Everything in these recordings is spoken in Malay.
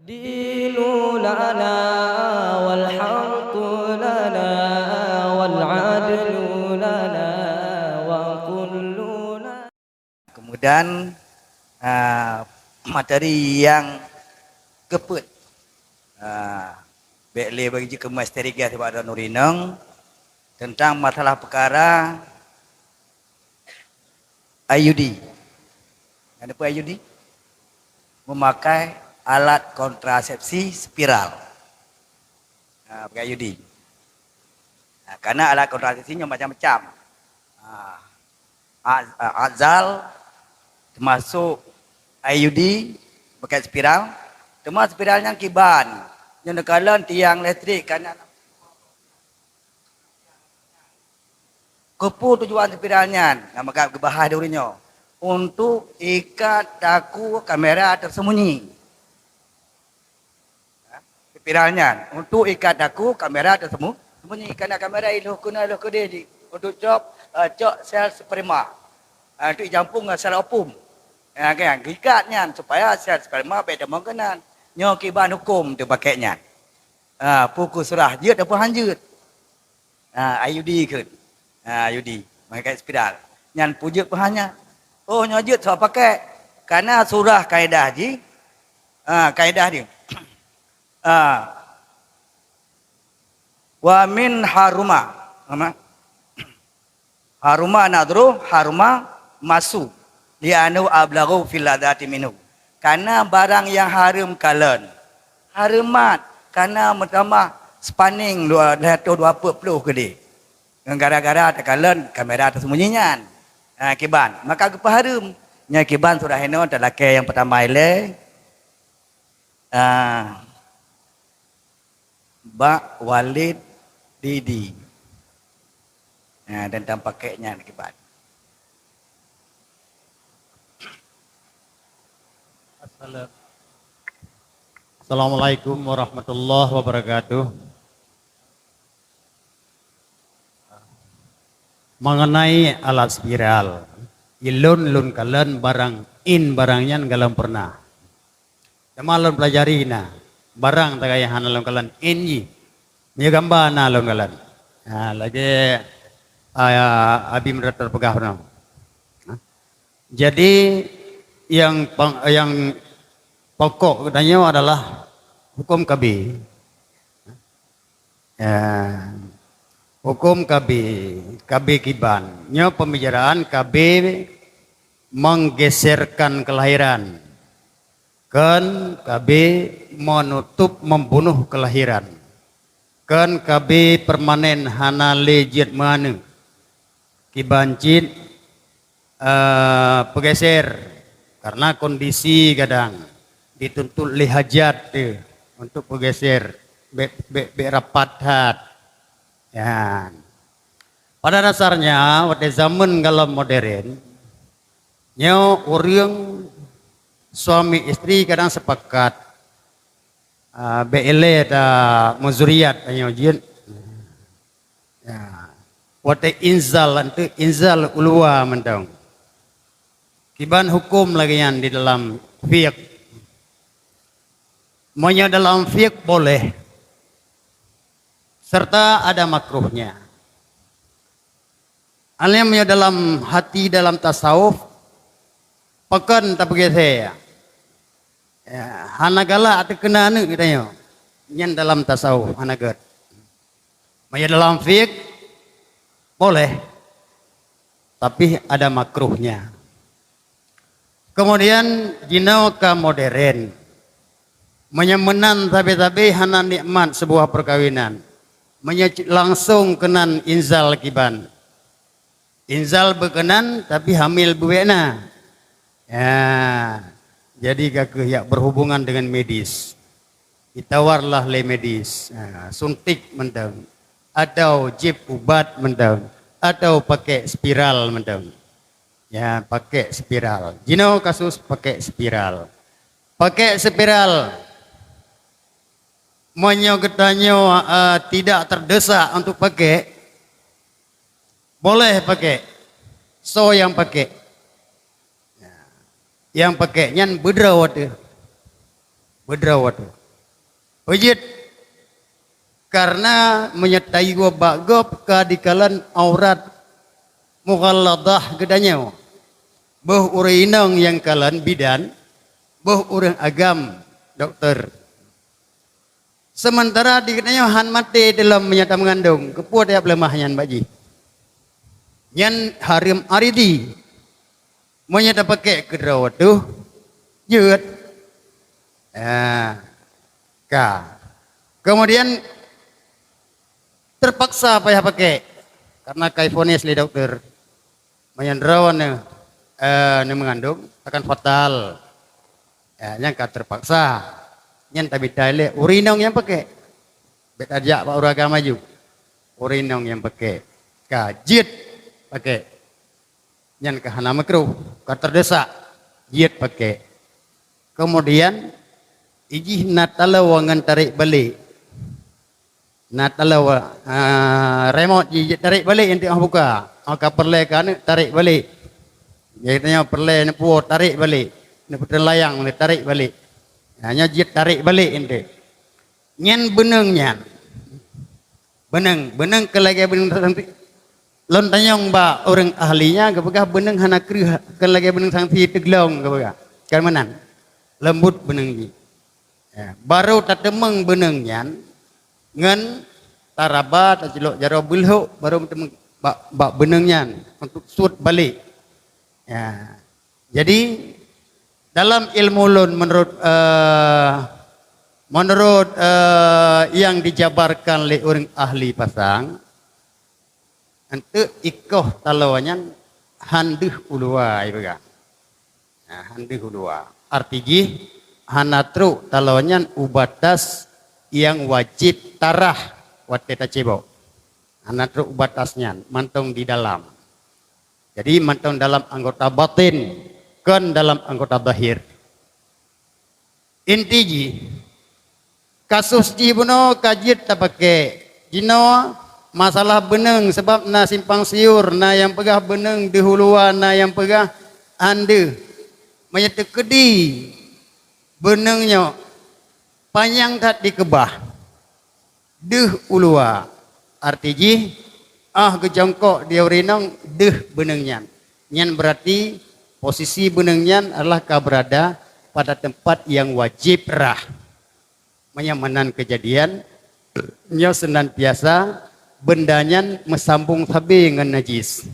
Dinu lana wal haqqu lana wal adlu lana wa kulluna. Kemudian materi yang keput Bekle bagi kemas teriga sebab ada Nurinong tentang masalah perkara IUD. Ada apa IUD? Memakai alat kontrasepsi spiral. Pakai IUD. Karena alat kontrasepsinya macam-macam. Azal termasuk IUD pakai spiral, termasuk spiralnya kiban. Yang nekalan tiang elektrik kan kepu tujuan spiralnya, maka gebahas dulunya untuk ikat daku kamera tersembunyi. Spiralnya untuk ikat daku kamera tersembunyi kerana kamera itu kena di untuk cok sel sperma. Itu jampung sel opum. Kan ikatnya supaya sel sperma beda mengkenan. Nyoki ban hukum tu pakainya. Pukul surah jut apa hanjut. IUD ke. IUD pakai spiral. Nyan pujut pahannya. Oh nyojut so pakai karena surah kaedah ji. Kaedah dia. Wa min haruma. Haruma nadru haruma masu. Li'anu ablaghu fil ladati minhu. Karena barang yang haram kalen. Haramat. Karena pertama spanning 220 ke dia. Gara-gara terkalen kamera tersembunyian. Kiban. Maka apa haram? Nya kiban surah heno terlakai yang pertama ile. Ba walid didi. Dan pakainya kiban. Assalamualaikum warahmatullahi wabarakatuh. Mengenai alat spiral, ilun kalian barang barangnya galam pernah. Malam pelajari na barang tagay hanalon kalian ji. Nya gambar na lon kalian. Lagi abi mendatar pegah na. Jadi yang pokok katanya adalah hukum KB. Hukum KB kiban. Nya pembicaraan KB menggeserkan kelahiran. Kan KB menutup membunuh kelahiran. Kan KB permanen hana legit mana. Kibancit pegeser karena kondisi kadang dituntut lihajat untuk bergeser berapat. Ya. Pada dasarnya pada zaman kalau modern nyo orang suami istri kadang sepakat BLE da muzuriat nyo jin. Ya. Wate inzal ulwa mentang. Kiban hukum lagi yang di dalam fiqh. Maunya dalam fiqh boleh. Serta ada makruhnya. Alimnya dalam hati dalam tasawuf. Pekan tak begitu ya. Hanagala atau kena anu katanya. Yang dalam tasawuf hanagat. Maunya dalam fiqh boleh. Tapi ada makruhnya. Kemudian jinauka modern menyemenan tabe-tabe hana nikmat sebuah perkawinan langsung kenan inzal kiban. Inzal berkenan tapi hamil buena. Ya, jadi kakek yang berhubungan dengan medis. Ditawarlah le medis. Suntik mendang atau jip ubat mendang atau pakai spiral mendang. Ya, pakai spiral. Jino kasus pakai spiral. Pakai spiral. Menyogetanyo tidak terdesak untuk pakai. Boleh pakai. So yang pakai. Yang pakai nyan bedrawat. Bedrawat. Pejit karena menyertai gua bagop kadikalan aurat mughalladah gedanya. Boh urinong yang kalan bidan, boh urang agam dokter. Sementara dikatanya han mati dalam menyata mengandung, kepuat ya lemahnya baji. Yan harim aridi menyata pakai kedrawat tuh, jut. Kemudian terpaksa payah pakai karena kaifonis li dokter menyandrawan mengandung akan fatal. Yang terpaksa yang tapi dale urinong yang pakai bet ajak pak uraga maju urinong yang pakai kajit pakai yang kahana makruh terdesak jit pakai kemudian iji natalawangan tarik balik natalawa remote iji tarik balik yang dia buka maka perle kan tarik balik jadi perle puo tarik balik putar layang tarik balik hanya jit tarik balik ente nyen beneng nyan beneng kelagi beneng santi lon tanyong ba orang ahlinya gapakah beneng hana krih kelagi beneng santi teglong gapakah kan menan lembut beneng ni baru tatemeng beneng nyan ngan taraba tajilok jaro bulho baru temeng ba beneng nyan untuk sud balik jadi dalam ilmu lun menurut yang dijabarkan oleh orang ahli pasang ente ikoh talawanyan handuh ulua ibaga handuh ulua artinya hanatru talawanyan ubatas yang wajib tarah wateta cebo hanatru ubatasnya mantong di dalam jadi mantong dalam anggota batin kan dalam anggota zahir inti kasus jibuno kajit tak pakai jino masalah beneng sebab na simpang siur na yang pegah beneng dihuluan na yang pegah ande menyetekedi benengnya panjang kat dikebah deh ulua artinya kejongkok dia urinong deh benengnya nyan berarti posisi benengnya adalah berada pada tempat yang wajib rah menyamanan kejadian nyo senantiasa bendanya mesambung sabi dengan najis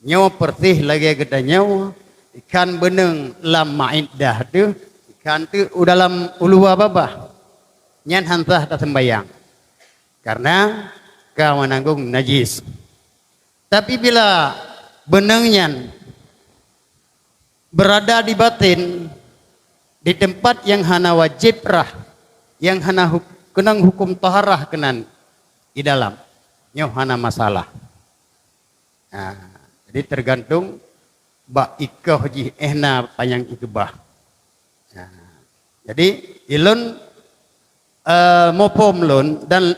nyo pertih lagi geda nyo ikan beneng lam ma'iddah tu ikan tu dalam ulua babah nyan hantah tak sembayang karena kau menanggung najis tapi bila benengnya berada di batin di tempat yang hana wajib rah yang hana kenang hukum taharah kenan di dalam nyo hana masalah jadi tergantung ba ikoh ji ehna payang ikebah jadi ilun mopom lun dan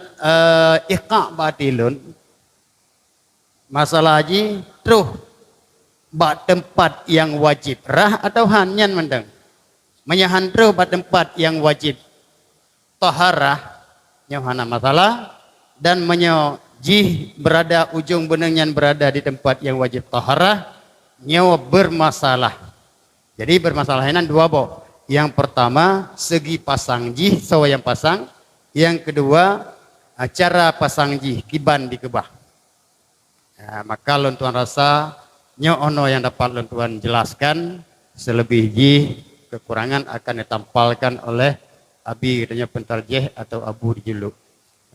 iqa batilun masalah ji truh ba tempat yang wajib rah atau hanyan mendeng menyahantru ba tempat yang wajib taharah nyo hana masalah dan menyo jih berada ujung benengnya berada di tempat yang wajib taharah nyo bermasalah jadi bermasalahnya dua bo yang pertama segi pasang jih sawa yang pasang yang kedua cara pasang jih kiban dikebah maka lon tuan rasa nyo ono yang dapat lon tuan jelaskan selebihnya kekurangan akan ditampalkan oleh abi katanya pentarjeh atau abu dijuluk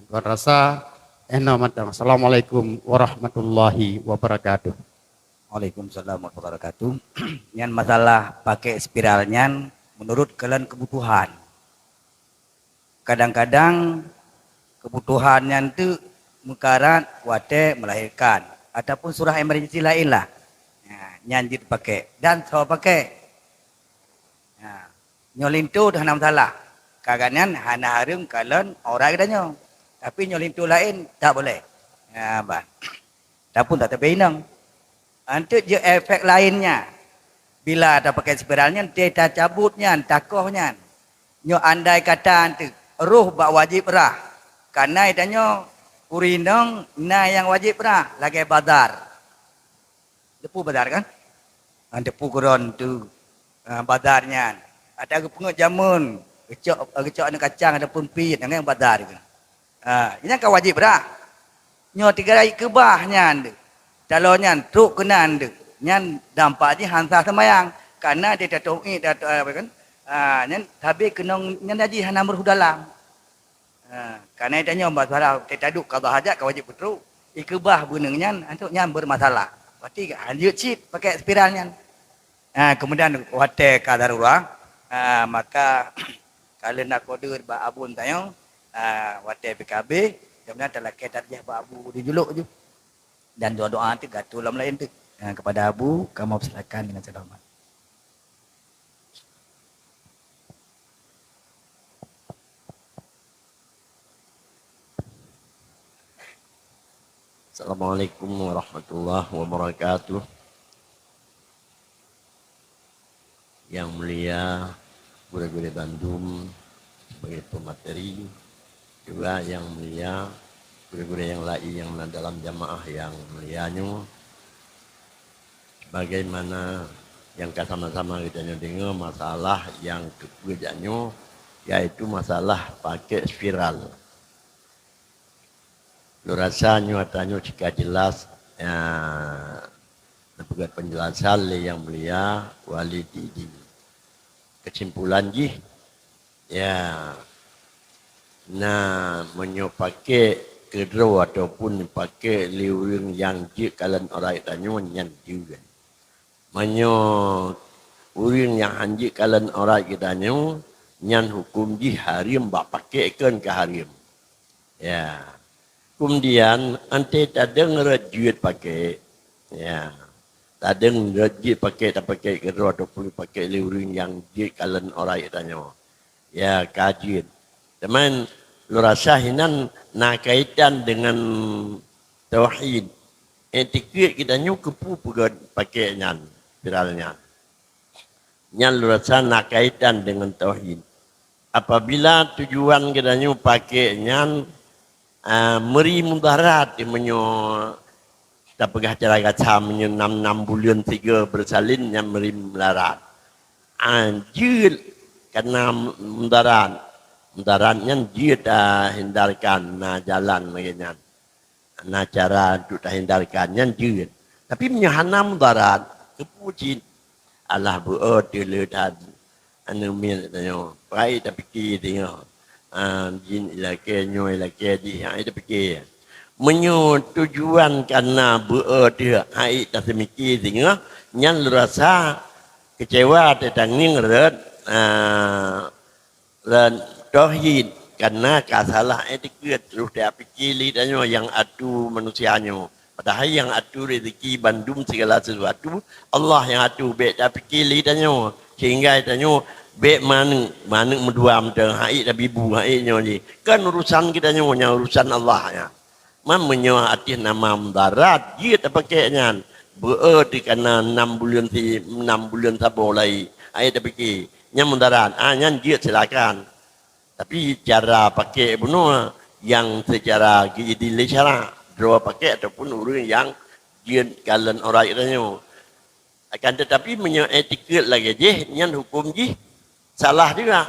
tuan rasa Assalamualaikum warahmatullahi wabarakatuh. Waalaikumsalam warahmatullahi wabarakatuh. Yang masalah pakai spiralnya menurut kalian kebutuhan. Kadang-kadang kebutuhannya itu mengkarat wate melahirkan ataupun surah emergency lain lah. Nyanjit pakai dan saya pakai. Nyolintu dah nama salah. Kaganyan hana harum kalian orang adanya. Tapi nyolintu lain tak boleh. Tapi tak terbinang. Untuk je efek lainnya. Bila ada pakai spiralnya, dia tak cabutnya, takohnya. nyo andai kata tu roh bak wajib rah. Karena itanyo urinong na yang wajib rah lagi badar. Depu badar kan? Depu kuron tu badarnya. Ada pengut jamun, kecok ada kacang ada pun pit yang badar kan. Ini kan wajib rah. Nyo 3 hari kebahnya ande. Calonnya truk kena ande. Nyan dampaknya hantar semayang karena dia tato'i apa kan? Nyan habis kena nyan haji hana berhudalang. Karena dia nyo masalah tetaduk qada hajat ka wajib putru. Ikebah benengnya untuk nyan bermasalah. Berarti lanjut cit pakai spiralnya. Kemudian hotel ka darurat. Maka kalau nak kodur ba abun tayong hotel PKB kemudian telah kita dia ba abu dijuluk je. Dan doa-doa tu gatul lain tu. Kepada Abu, kamu silakan dengan selamat. Assalamualaikum warahmatullahi wabarakatuh. Yang mulia Guru-guru Bandung sebagai pemateri, juga yang mulia guru-guru yang lain yang dalam jamaah yang mulianya. Bagaimana yang sama-sama kita dengar masalah yang kegujaannya yaitu masalah pakai spiral. Lu rasanya tanya jika jelas dapat penjelasan yang mulia Walidi. Kesimpulan ji ya nah menyopakai kedro ataupun pakai liwing yang ji kalian orang tanya nyan juga. Menyo urin yang anjik kalian orang kita nyan hukum ji harim bak pakai kan ke harim. Ya. Kemudian ante tak dengar duit pakai. Ya. Tak dengar duit pakai tak pakai kedua ataupun pakai urin yang ji kalian orang kita ya kajian. Teman lu rasa hinan nak kaitan dengan tauhid. Etiket kita kepu pegat pakai nyan. Viralnya. Yang lurasa nak kaitan dengan tauhid. Apabila tujuan kita pakai nyan meri mudarat menyo tak pegah cara gacha menyo 6 bulan 3 bersalin yang meri melarat. Anjir karena mudaratnya dia hindarkan na jalan begini. Na cara untuk hindarkannya dia. Tapi menyahana mudarat kepuji Allah buat diletan anu min tanya pai tak fikir tengok jin ilake nyoy ilake di ai tak fikir menyo tujuan karena buat dia ai tak semikir tengok nyan rasa kecewa tentang ning red dan tauhid karena kasalah etiket terus dia fikir li tanya yang adu manusianya. Padahal yang atur rezeki bandung segala sesuatu Allah yang atur baik tapi kili tanya sehingga tanya baik mana medua mentang haid tapi bu haidnya ni kan urusan kita nya urusan Allah ya mamanya hati nama mendarat dia tak pakainya bererti karena 6 bulan sabolai haid tapi ki nya mendarat nya dia silakan tapi cara pakai bunuh yang secara gidi cara draw pakai ataupun urang yang dia kalian orang itu akan tetapi menyo etiket lagi je nyan hukum je salah juga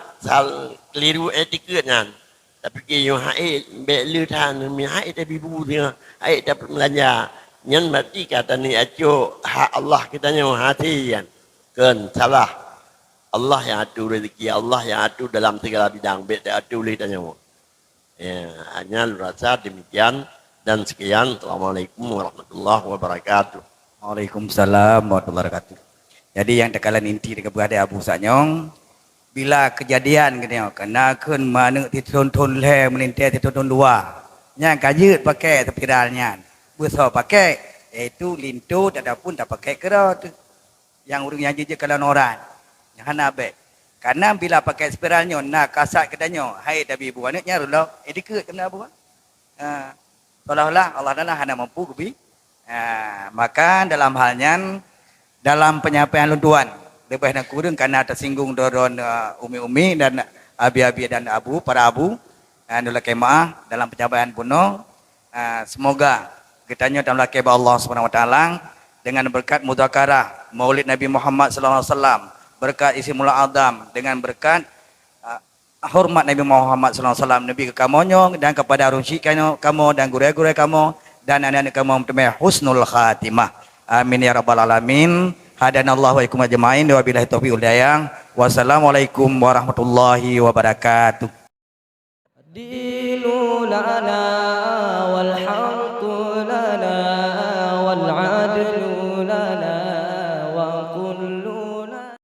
keliru etiketnya tapi ke yo haid belu tan mi haid tapi bu dia haid dapat belanja nyan berarti kata ni aco hak Allah kita nyo hati kan salah Allah yang atur rezeki Allah yang atur dalam segala bidang bet atur li tanya ya hanya rasa demikian. Dan sekian, Assalamualaikum warahmatullahi wabarakatuh. Waalaikumsalam warahmatullahi wabarakatuh. Jadi yang tekalan inti dekat berada Abu Sanyong, bila kejadian kena kena kun mana titon le melintas titon dua, yang kajut pakai tepiralnya, besar pakai, itu lintu ataupun tak pakai kerot, yang urung yang jejak kalan orang, yang hanabe. Karena bila pakai spiralnya, nak kasat katanya, hai tapi buannya rulo, edikut kena Abu. Seolah-olah Allah adalah hanya mampu kubi. Maka dalam halnya dalam penyampaian lunduan lebih nak kurang karena tersinggung doron umi-umi dan abi-abi dan abu, para abu, dalam kemah, dalam pencapaian puno. Semoga kitanya dalam kebah Allah Subhanahu Wa Taala dengan berkat mudzakarah Maulid Nabi Muhammad sallallahu alaihi wasallam, berkat isi mula Adam, dengan berkat hormat Nabi Muhammad sallallahu alaihi wasallam, Nabi ke kamonyo dan kepada arunsi kamu dan guru-guru kamu dan anak-anak kamu mempunyai husnul khatimah. Amin ya rabbal alamin. Hadanallahu wa ikum ajmain wa billahi taufiq wal hidayah. Wassalamualaikum warahmatullahi wabarakatuh. Dinu lana